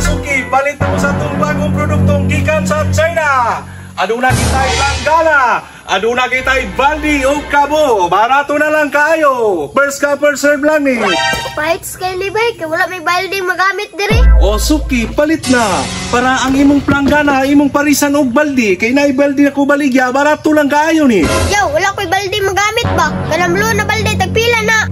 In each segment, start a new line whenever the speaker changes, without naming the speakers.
suki, palit na mo sa itong bagong produktong gikan sa China. Aduna kita'y langgana, aduna kita'y baldi o kabo. Barato na lang kayo. First come, first serve lang ni.
Pahit kay Libay, kay wala may balde magamit diri.
O suki, palit na. Para ang imong planggana, imong parisan og baldi. Kay naay baldi na ko baligya, barato lang kayo ni.
Yaw, wala ko'y balde magamit ba? Kanamlo na balde, tagpila na.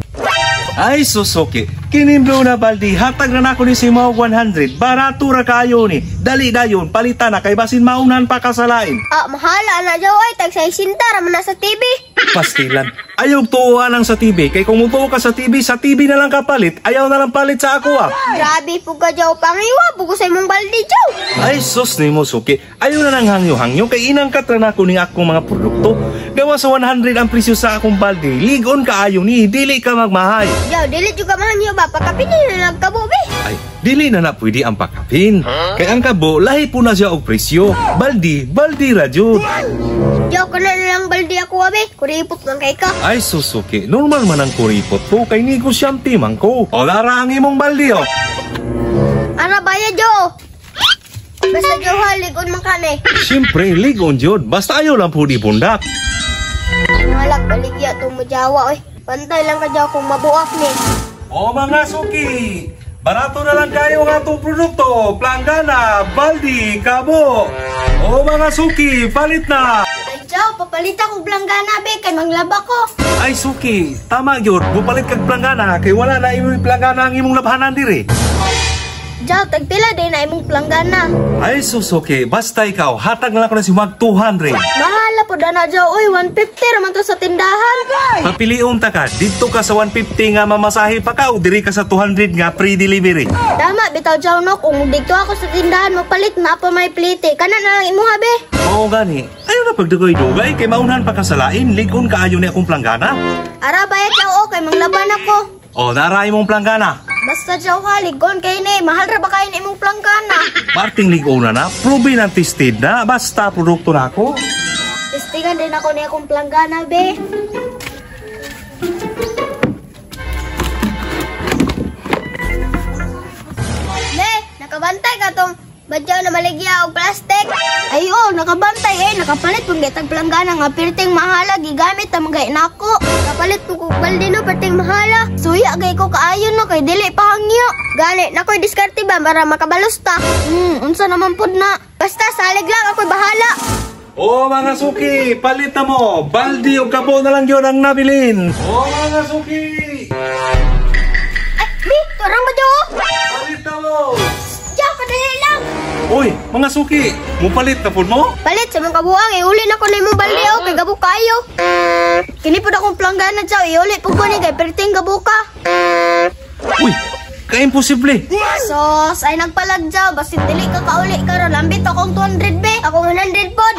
Ay susuki, kinimlo na baldi, hatag na nako ni si Mao 100. Barato ra kayo ni. Dali dayon, palitan na kay basin maunan pa kasalain.
Ah, mahala na jaw ay, tag 60 raman na sa TV.
Pastilan. Ayaw tuwa lang sa TV. Kay kung mutuo ka sa TV na lang kapalit, ayaw na lang palit sa ako ah.
Grabe po ka jaw, pangiwa, buko sa imong balde jaw.
Ay sus ni mo suki, ayaw na lang hangyo-hangyo kay inangkat na ako ni akong mga produkto. Gawa sa 100 ang presyo sa akong balde. Ligon ka ayaw ni, dili ka magmahay.
Yaw, dili juga mahangyo ba, pagkapinin na nagkabo be.
Ay, dili na pwede ang pakapin. Kay ang kabo, lahi po na siya og presyo. Baldi ra jud.
Yaw, kana na lang balde ako abe, kuripot lang kay ka.
Ay susuki, normal man ang kuripot ko kay negosyante man ko. O lara ang imong baldi oh.
Ana bayad jaw. Basta jaw haligon man kane.
Siyempre, ligon jud. Basta ayaw lang po di pundak.
Malak baligya to mo jawa oy. Pantay lang ka jaw kung mabuak ni.
O mga suki, barato na lang kayo ng atong produkto. Planggana, baldi, kabo. O mga suki, palit na.
Ay jaw, papalita kong planggana be, kay manglaba ko.
Ay suki, tama yun. Bupalit kag planggana kay wala na imong planggana ang imong labahanan diri.
Jaw, tagpila din na imong planggana.
Ay susuki, basta ikaw, hatag na lang ko na si Mag 200.
Mahala po na jaw, oy, 150 raman to sa tindahan.
Papiliun ta ka, dito ka sa 150 nga mamasahe pa ka o diri ka sa 200 nga free delivery.
Tama, bitaw jaw no, kung dito ako sa tindahan magpalit na pa may plite. Kana na lang imo be.
Oo gani, ayaw na pagdugay-dugay kay maunahan pa kasalain, ligon ka ayo ni akong planggana.
Ara bayad jaw, kay manglaban ako.
O daray mong planggana.
Basta jaw haligon kay ni, mahal ra ba kayo imong planggana?
Parting ligon na, proven and tested na, basta produkto na ako.
Testigan din ako ni akong planggana be. Ne, nakabantay ka tong badyaw na maligya og plastic. Ay oo, nakabantay nakapalit kung gitag planggana nga perting mahala gigamit ta magay nako. Nakapalit ko kog balde no perting mahala. Suya gay ko kaayon no kay dili pa hangyo. Gani nakoy diskarte ba para makabalusta. Unsa naman pud na. Basta salig lang ako'y bahala.
O mga suki, palit na mo. Baldi o kabo na lang yun ang nabilin. O mga suki.
Ay, bi, turang ba jaw?
Palit na mo.
Jaw, kadali lang.
Uy, mga suki, mupalit na po mo?
Palit sa mga kabuang, iuli na ko na imong balde o kay gabo kayo. Kini po na akong planggana jaw, iuli po ko ni kay perting gabo ka.
Uy, ka-imposible.
Sos, ay nagpalag jaw, basit dili ka kauli karon lambit akong 200 be, akong 100 pod.